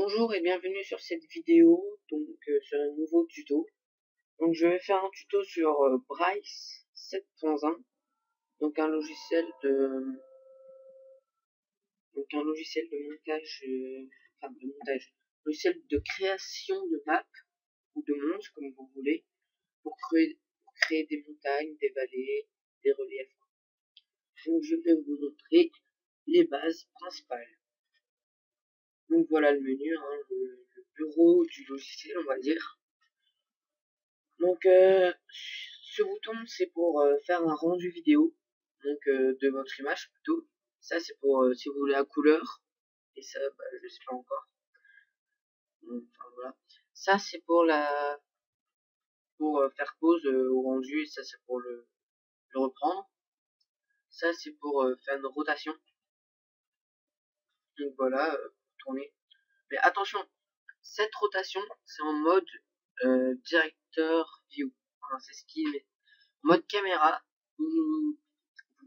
Bonjour et bienvenue sur cette vidéo, sur un nouveau tuto. Donc je vais faire un tuto sur Bryce 7.1, donc un logiciel de montage, logiciel de création de maps ou de mondes comme vous voulez, pour créer des montagnes, des vallées, des reliefs. Donc je vais vous montrer les bases principales. Donc voilà le menu, le bureau du logiciel on va dire. Donc ce bouton c'est pour faire un rendu vidéo, de votre image plutôt. Ça c'est pour si vous voulez la couleur, et ça je sais pas encore. Enfin voilà. Ça c'est pour faire pause au rendu, et ça c'est pour le reprendre. Ça c'est pour faire une rotation. Donc voilà, tourner. Mais attention, cette rotation c'est en mode directeur view. Enfin, c'est ce qui est mode caméra. Vous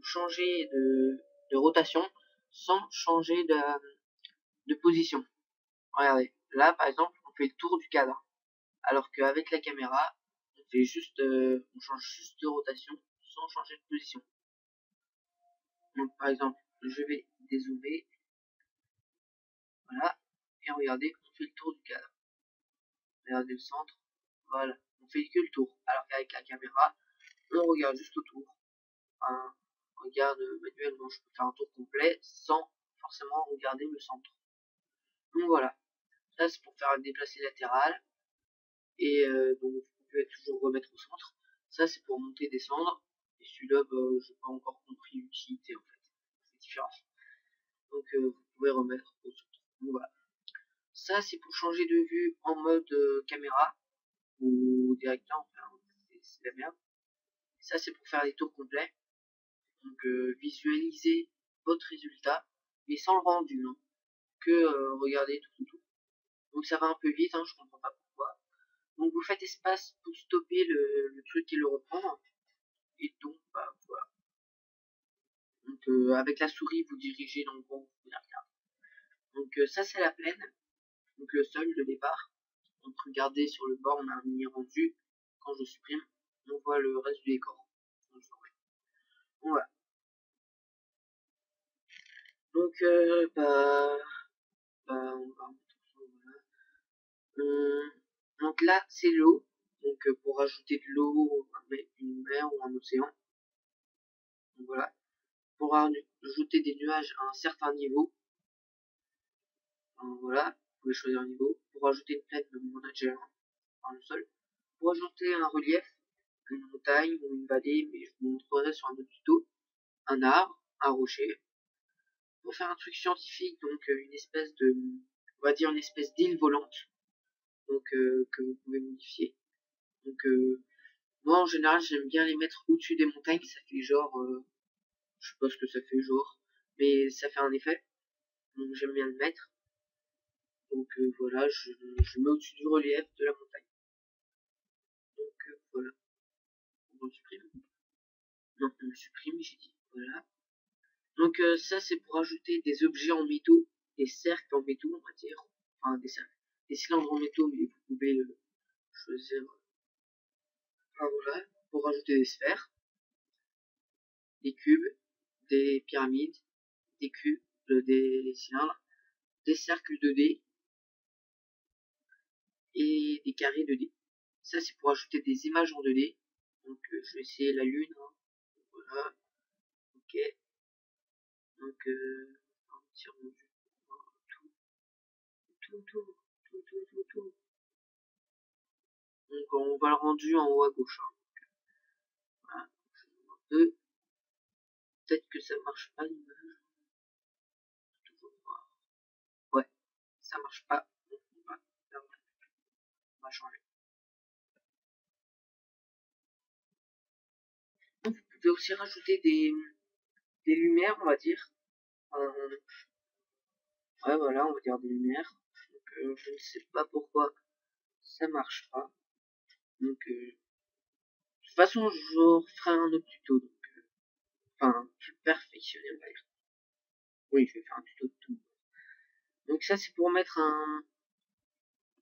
changer de rotation sans changer de position. Regardez, là par exemple on fait le tour du cadre, alors qu'avec la caméra on fait juste on change juste de rotation sans changer de position. Donc par exemple je vais dézoomer, voilà, et regardez, on fait le tour du cadre. Regardez le centre, voilà, on fait que le tour, alors qu'avec la caméra on regarde juste autour. Enfin, on regarde manuellement, je peux faire un tour complet sans forcément regarder le centre. Donc voilà, ça c'est pour faire déplacer latéral, et donc vous pouvez toujours remettre au centre. Ça c'est pour monter, descendre, et celui-là j'ai pas encore compris l'utilité en fait, c'est différent. Donc vous pouvez remettre au centre. Donc voilà, ça c'est pour changer de vue en mode caméra ou directeur, enfin c'est la merde. Ça c'est pour faire des tours complets, donc visualiser votre résultat mais sans le rendu, hein, que regarder tout. Donc ça va un peu vite, je comprends pas pourquoi. Donc vous faites espace pour stopper le truc et le reprendre. Et donc voilà. Donc avec la souris vous dirigez dans le bon, vous la regardez. Donc ça c'est la plaine. Donc le sol de départ. Donc regardez sur le bord on a un mini rendu. Quand je supprime, on voit le reste du décor. Donc voilà. Donc on va remettre ça, voilà. Donc là c'est l'eau. Donc pour rajouter de l'eau, on va mettre une mer ou un océan. Donc voilà. Pour ajouter des nuages à un certain niveau, voilà, vous pouvez choisir un niveau. Pour ajouter une plaine, on en a déjà un, le sol. Pour ajouter un relief, une montagne ou une vallée, mais je vous montrerai sur un autre tuto, un arbre, un rocher. Pour faire un truc scientifique, donc une espèce de, on va dire une espèce d'île volante, donc que vous pouvez modifier. Donc moi en général j'aime bien les mettre au-dessus des montagnes, ça fait genre, je sais pas ce que ça fait genre, mais ça fait un effet, donc j'aime bien le mettre. Donc voilà, je mets au-dessus du relief de la montagne. Donc voilà, on supprime. Non, on supprime, j'ai dit. Voilà. Donc ça c'est pour ajouter des objets en métaux, des cercles en métaux on va dire. Enfin des cercles, des cylindres en métaux, mais vous pouvez choisir. Enfin voilà, pour ajouter des sphères, des cubes, des pyramides, des cubes, des cylindres, des cercles 2D et des carrés 2D. Ça c'est pour ajouter des images en 2D. Donc je vais essayer la lune. Voilà. Ok. Donc un petit rendu. Tout. Donc on va le rendu en haut à gauche. Voilà. Peut-être que ça marche pas l'image. Ouais, ça marche pas. Donc on va changer. Donc, vous pouvez aussi rajouter des lumières, on va dire. Ouais, voilà, on va dire des lumières. Donc, je ne sais pas pourquoi ça marche pas. Donc, de toute façon, je referai un autre tuto. Donc, enfin, plus perfectionné, on va dire. Oui, je vais faire un tuto de tout. Donc, ça, c'est pour mettre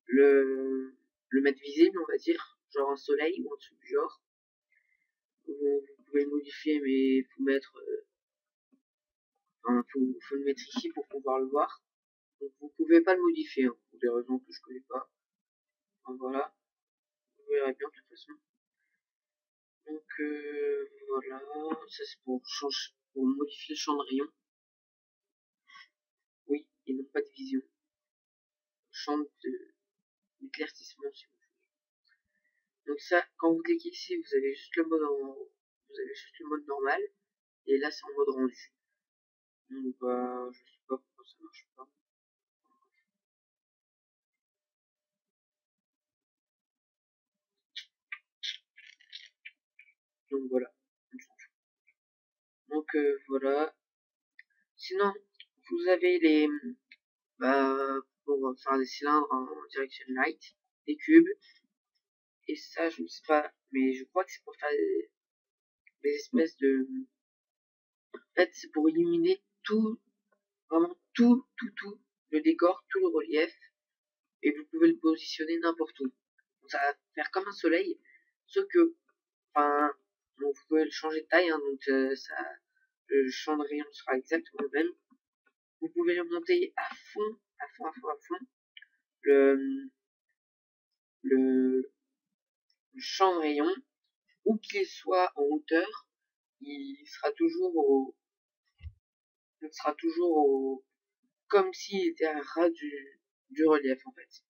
le mettre visible, on va dire, genre un soleil ou un truc du genre. Vous pouvez le modifier, mais faut mettre, faut le mettre ici pour pouvoir le voir. Donc vous pouvez pas le modifier, hein, pour des raisons que je connais pas. Enfin, voilà, vous verrez bien de toute façon. Donc voilà, ça c'est pour modifier le champ de rayon. Oui, et non pas de vision. Champ d'éclaircissement si vous voulez. Donc ça, quand vous cliquez ici, vous avez juste le mode normal, et là c'est en mode rendu. Donc bah, je sais pas pourquoi ça marche pas. Donc voilà. Donc voilà. Sinon, vous avez les pour faire des cylindres en direction light, des cubes. Et ça, je ne sais pas, mais je crois que c'est pour faire des espèces de. En fait, c'est pour illuminer tout, vraiment tout, le décor, tout le relief. Et vous pouvez le positionner n'importe où. Donc, ça va faire comme un soleil, sauf que, enfin, vous pouvez le changer de taille, hein, donc ça, le champ de rayon sera exactement le même. Vous pouvez le monter à fond, le, le champ de rayon, où qu'il soit en hauteur, il sera toujours comme s'il était à ras du relief en fait.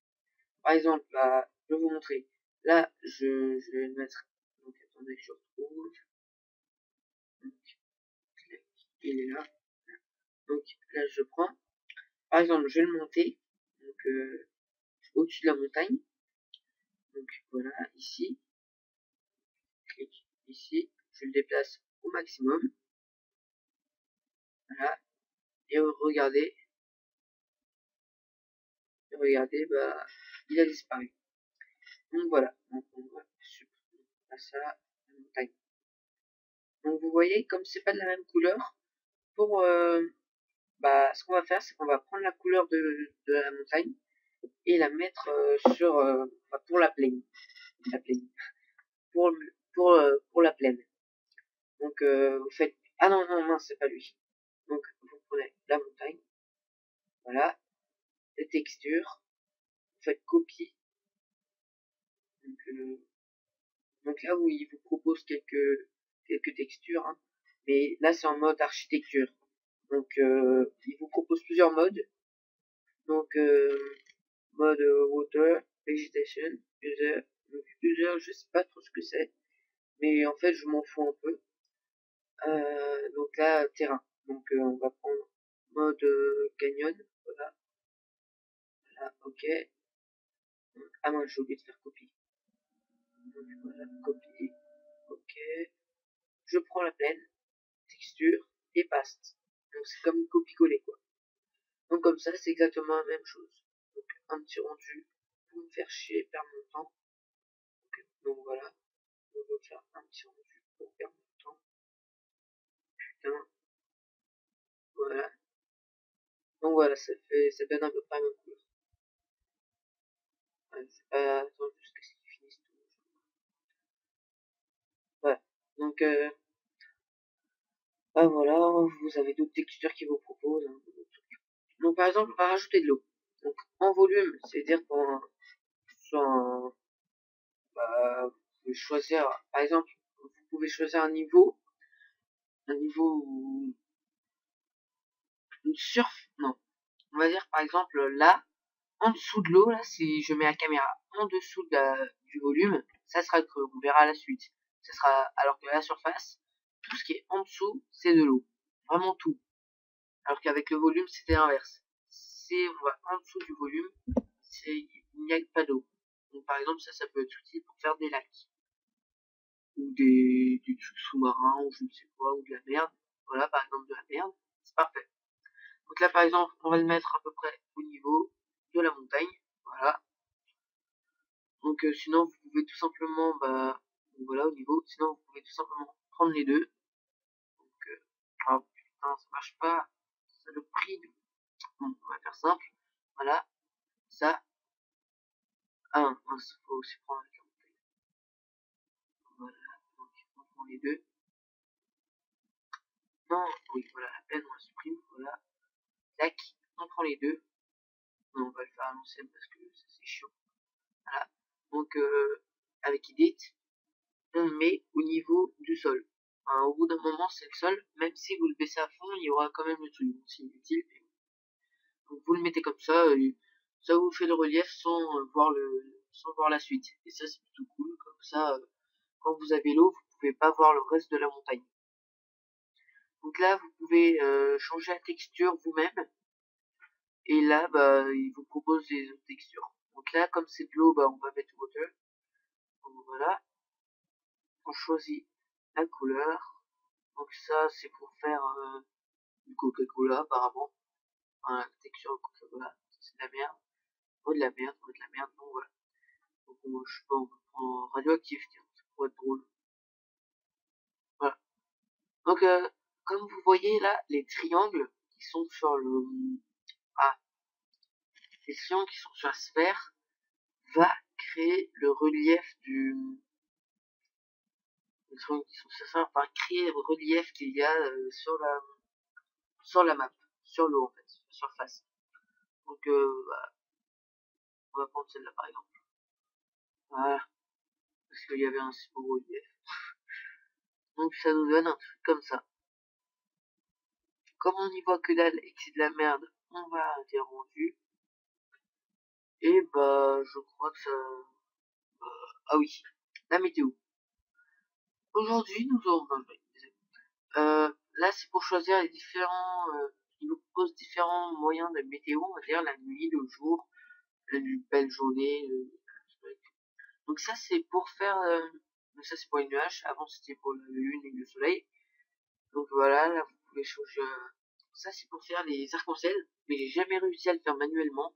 Par exemple, là, je vais vous montrer. Là, je vais le mettre. Donc attendez que je retrouve. Donc, il est là. Donc là, je prends. Par exemple, je vais le monter. Donc au-dessus de la montagne. Donc voilà, ici. Clique ici. Je le déplace au maximum. Voilà. Et regardez, bah, il a disparu. Donc voilà. Donc on va supprimer ça, la montagne. Donc vous voyez, comme c'est pas de la même couleur, pour ce qu'on va faire, c'est qu'on va prendre la couleur de la montagne et la mettre pour la plaine, pour pour la plaine. Donc vous faites non c'est pas lui. Donc vous prenez la montagne, voilà, les textures, vous faites copie. Donc là où il vous propose quelques textures, hein, mais là c'est en mode architecture. Donc il vous propose plusieurs modes. Donc mode water, vegetation, user. Donc user, je sais pas trop ce que c'est, mais en fait je m'en fous un peu. Donc là terrain. Donc on va prendre mode canyon, voilà, ok. Ah moi j'ai oublié de faire copie. Donc voilà, copie, ok. Je prends la plaine, texture et paste. Donc c'est comme copie-coller quoi. Donc comme ça c'est exactement la même chose. Donc un petit rendu pour me faire chier, perdre mon temps. Donc voilà, on va faire un petit rendu pour perdre mon temps. Putain, voilà. Donc voilà, ça donne à peu près la même couleur. Ouais, c'est pas attendre jusqu'à ce qu'ils finissent tout. Voilà. Donc voilà, vous avez d'autres textures qui vous proposent. Hein, donc par exemple, on va rajouter de l'eau. Donc en volume, c'est-à-dire qu'on soit vous pouvez choisir, par exemple, vous pouvez choisir un niveau une surf, non. On va dire par exemple là, en dessous de l'eau, là, si je mets la caméra en dessous du volume, ça sera creux. On verra la suite. Ça sera, alors que la surface, tout ce qui est en dessous, c'est de l'eau. Vraiment tout. Alors qu'avec le volume, c'était l'inverse. Si on va en dessous du volume, il n'y a pas d'eau. Donc par exemple, ça peut être utile pour faire des lacs. Ou des trucs sous-marins, ou je ne sais quoi, ou de la merde. Voilà, par exemple de la merde. C'est parfait. Donc là, par exemple, on va le mettre à peu près au niveau de la montagne. Voilà. Donc sinon, vous pouvez tout simplement, voilà, au niveau. Sinon, vous pouvez tout simplement prendre les deux. Donc, ah putain, ça marche pas. Ça le prix. Bon, on va faire simple. Voilà, ça. Ah, mince, faut aussi prendre avec la montagne. Voilà, donc on prend les deux. Non, oui, voilà, la peine, on la supprime, voilà. Tac, on prend les deux. Non, on va le faire à l'ancienne parce que c'est chiant. Voilà. Donc, avec Edit, on met au niveau du sol. Enfin, au bout d'un moment, c'est le sol. Même si vous le baissez à fond, il y aura quand même le truc. C'est inutile. Donc, vous le mettez comme ça vous fait le relief sans voir la suite. Et ça, c'est plutôt cool. Comme ça, quand vous avez l'eau, vous pouvez pas voir le reste de la montagne. Donc là, vous pouvez changer la texture vous-même. Et là, bah, il vous propose des autres textures. Donc là, comme c'est de l'eau, bah, on va mettre water. Donc voilà. On choisit la couleur. Donc ça, c'est pour faire du Coca-Cola, apparemment. Enfin, la texture Coca-Cola, c'est de la merde. Oh, de la merde, oh, de la merde. Donc voilà. Donc je sais pas, on va prendre radioactif, tiens, ça pourrait être drôle. Voilà. Donc, comme vous voyez là, les triangles qui sont sur le... Ah, les triangles qui sont sur la sphère va créer le relief du... Les triangles qui sont sur la sphère va créer le relief qu'il y a sur la map, sur l'eau en fait, sur la surface. Donc, bah, on va prendre celle-là par exemple. Voilà, parce qu'il y avait un si beau relief. Donc ça nous donne un truc comme ça. Comme on n'y voit que dalle et que c'est de la merde, on va dire rendu. Et bah, je crois que ça... Ah oui, la météo. Aujourd'hui, nous aurons... là, c'est pour choisir les différents... il nous propose différents moyens de météo, on va dire la nuit, le jour, une belle journée. Donc ça, c'est pour faire... donc ça, c'est pour les nuages. Avant, c'était pour la lune et le soleil. Donc voilà, là, vous pouvez changer... ça, c'est pour faire les arcs-en-ciel. Mais j'ai jamais réussi à le faire manuellement.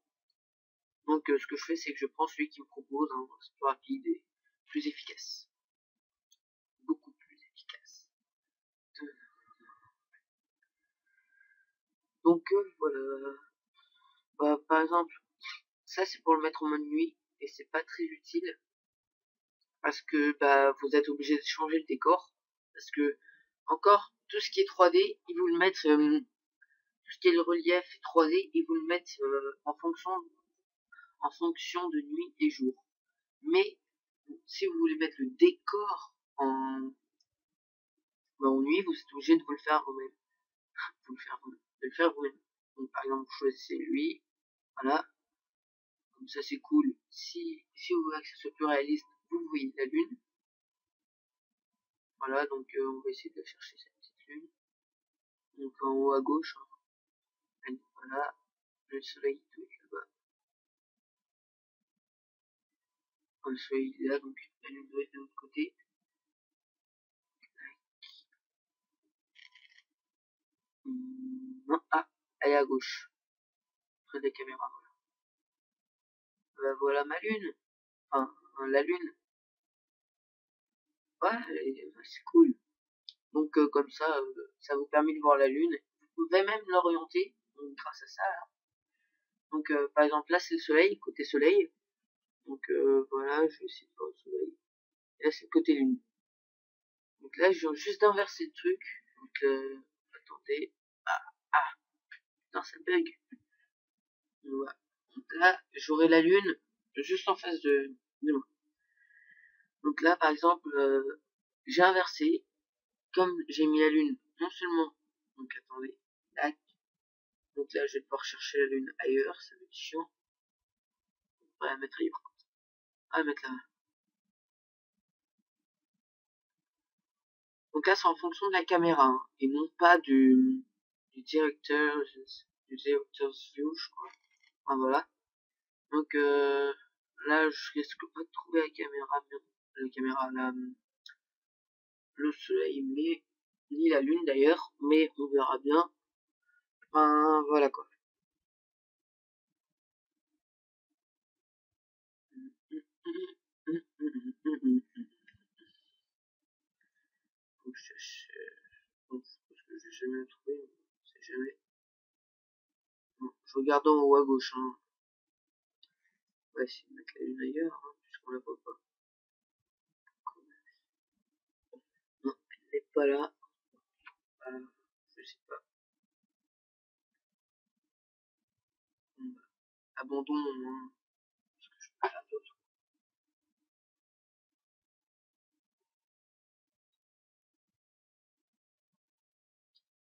Donc ce que je fais, c'est que je prends celui qui me propose, hein, c'est plus rapide et plus efficace. Beaucoup plus efficace. Donc voilà. Bah, par exemple, ça c'est pour le mettre en mode nuit et c'est pas très utile parce que bah, vous êtes obligé de changer le décor parce que encore tout ce qui est 3D, ils vous le mettent tout ce qui est le relief 3D, ils vous le mettent en fonction de nuit et jour. Mais si vous voulez mettre le décor en nuit, vous êtes obligé de vous le faire vous-même. De le faire vous-même. Donc par exemple, vous choisissez lui, voilà, comme ça c'est cool. Si vous voulez que ça soit plus réaliste, vous voyez la lune. Voilà, donc on va essayer de chercher cette petite lune. Donc en haut à gauche, hein. Voilà, le soleil tout est là-bas. Le soleil est là, donc la lune doit être de l'autre côté. Non, ah, elle est à gauche, près des caméras. Voilà ma lune. Enfin, la lune. Ouais, c'est cool. Donc comme ça vous permet de voir la lune. Vous pouvez même l'orienter grâce à ça. Là. Donc par exemple là c'est le soleil, côté soleil. Donc voilà, je vais essayer de voir le soleil. Et là c'est le côté lune. Donc là je viens juste d'inverser le truc. Donc attendez. Ah, putain ça bug. Voilà. Donc là j'aurai la lune juste en face de moi. Donc là par exemple j'ai inversé. Comme j'ai mis la lune non seulement. Donc attendez. Là, donc là, je vais devoir chercher la lune ailleurs, ça va être chiant. On va la mettre ailleurs. On va la mettre là. Donc là, c'est en fonction de la caméra, hein, et non pas du directeur, du director's view, je crois. Enfin, voilà. Donc là, je risque pas de trouver la caméra, le soleil, mais ni la lune d'ailleurs, mais on verra bien. Enfin, voilà quoi. Faut que je cherche. Bon, parce que j'ai jamais trouvé, on sait jamais. Bon, je regarde en haut à gauche. Hein. On va essayer de mettre la lune ailleurs, hein, puisqu'on la voit pas. Non, elle n'est pas là. Je sais pas. Bon, bah, abandonnons, hein, parce que je peux faire d'autres.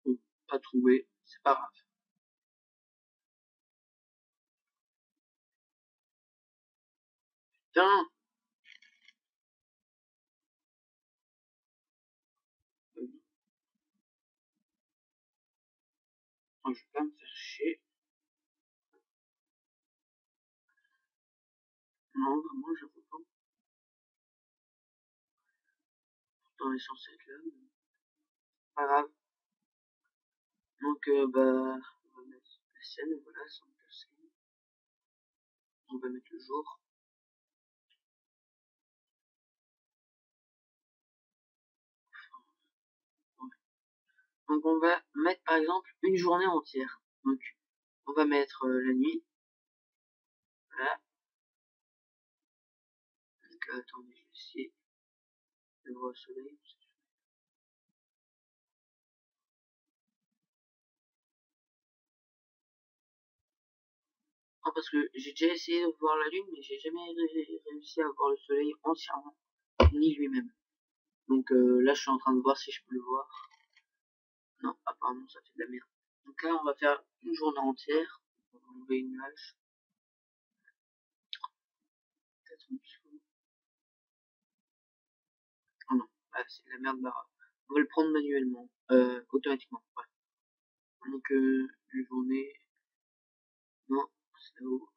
Bon, pas trouvé, c'est pas grave. Tiens, je vais pas me faire chier. Non, vraiment, je vois pas. Pourtant, elle est censée être là, mais pas grave. Donc, bah, on va mettre la scène, voilà, sans la scène. On va mettre le jour. Donc, on va mettre, par exemple, une journée entière. Donc, on va mettre la nuit. Voilà. Donc, attendez, je vais essayer de voir le soleil. Non, parce que j'ai déjà essayé de voir la lune, mais j'ai jamais réussi à voir le soleil entièrement, ni lui-même. Donc là, je suis en train de voir si je peux le voir. Non, apparemment, ça fait de la merde. Donc là, on va faire une journée entière. On va enlever une nuage. Peut-être en dessous. Oh non, ah, c'est de la merde. Bah, on va le prendre manuellement, automatiquement. Ouais. Donc une journée. Non, c'est là-haut.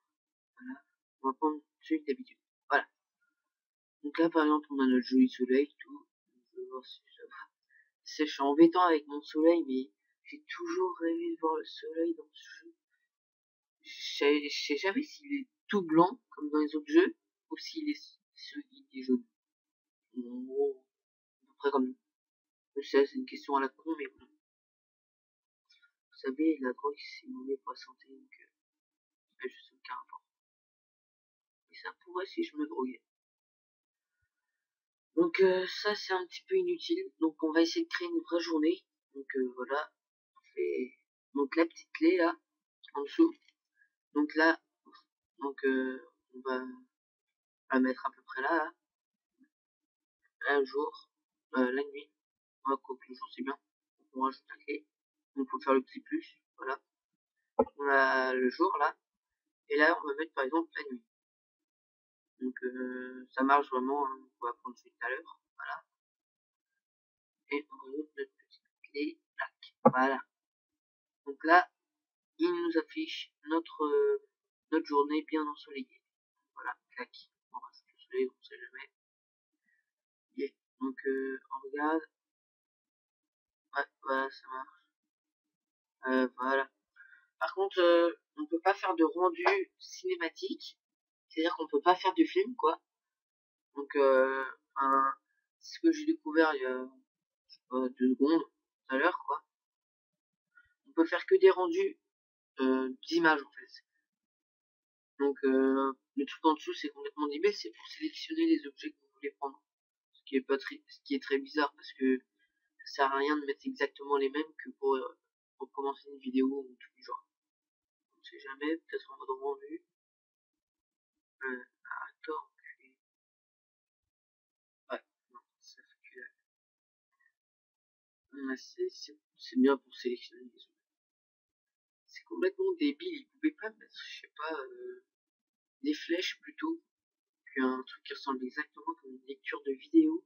Voilà. On va prendre celui d'habitude. Voilà. Donc là, par exemple, on a notre joli soleil, tout. Je vais voir si ça va. Je suis embêtant avec mon soleil, mais j'ai toujours rêvé de voir le soleil dans ce jeu. Je sais jamais s'il est tout blanc, comme dans les autres jeux, ou s'il est jaune. En gros, à peu près comme. Je sais, c'est une question à la con, mais bon. Vous savez, la drogue, c'est mauvais pour la santé, donc je sais aucun rapport. Et ça pourrait si je me droguais. Donc ça, c'est un petit peu inutile. Donc on va essayer de créer une vraie journée. Donc voilà. On fait donc la petite clé là, en dessous. Donc là, donc on va la mettre à peu près là, là le jour, la nuit. On va couper le jour, c'est bien. Donc on rajoute un clé. Donc faut faire le petit plus, voilà. On a le jour là, et là on va mettre par exemple la nuit. Donc ça marche vraiment, hein. On va prendre celui tout à l'heure, voilà. Et on rajoute notre petite clé, tac, voilà. Donc là, il nous affiche notre journée bien ensoleillée. Voilà, clac. On rajoute le soleil, on sait jamais. Yeah. Donc on regarde. Ouais, voilà, ça marche. Voilà. Par contre, on peut pas faire de rendu cinématique. C'est-à-dire qu'on peut pas faire de film, quoi. Donc, c'est ce que j'ai découvert il y a, je sais pas, 2 secondes, tout à l'heure, quoi. On peut faire que des rendus d'images, en fait. Donc, le truc en dessous, c'est complètement libellé, c'est pour sélectionner les objets que vous voulez prendre. Ce qui est très bizarre, parce que ça sert à rien de mettre exactement les mêmes que pour commencer une vidéo ou tous les jours. On sait jamais, peut-être en mode rendu. Attends, ouais, non, ça fait que là. C'est bien pour sélectionner les objets. C'est complètement débile, ils pouvaient pas mettre, je sais pas, des flèches plutôt qu'un truc qui ressemble exactement comme une lecture de vidéo.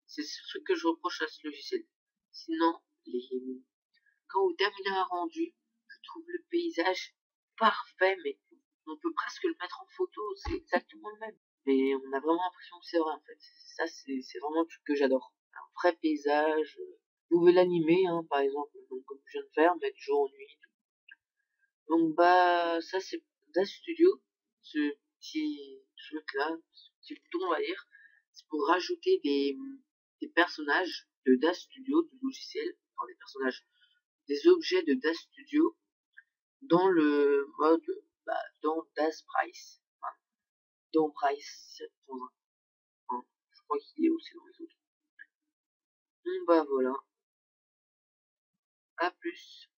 C'est ce truc que je reproche à ce logiciel. Sinon, quand vous terminez un rendu, je trouve le paysage parfait, mais on peut presque le mettre en photo, c'est exactement le même. Mais on a vraiment l'impression que c'est vrai en fait. Ça, c'est vraiment le truc que j'adore. Un vrai paysage. Vous pouvez l'animer, hein, par exemple, donc, comme je viens de faire, mettre jour, nuit, tout. Donc bah ça c'est DAZ Studio, ce petit truc là, ce petit bouton on va dire, c'est pour rajouter des personnages de DAZ Studio, du logiciel, enfin des personnages, des objets de DAZ Studio dans le mode, dans DAZ Price. dont Bryce dans un coin. Je crois qu'il est aussi dans les autres. Bon bah voilà. À plus.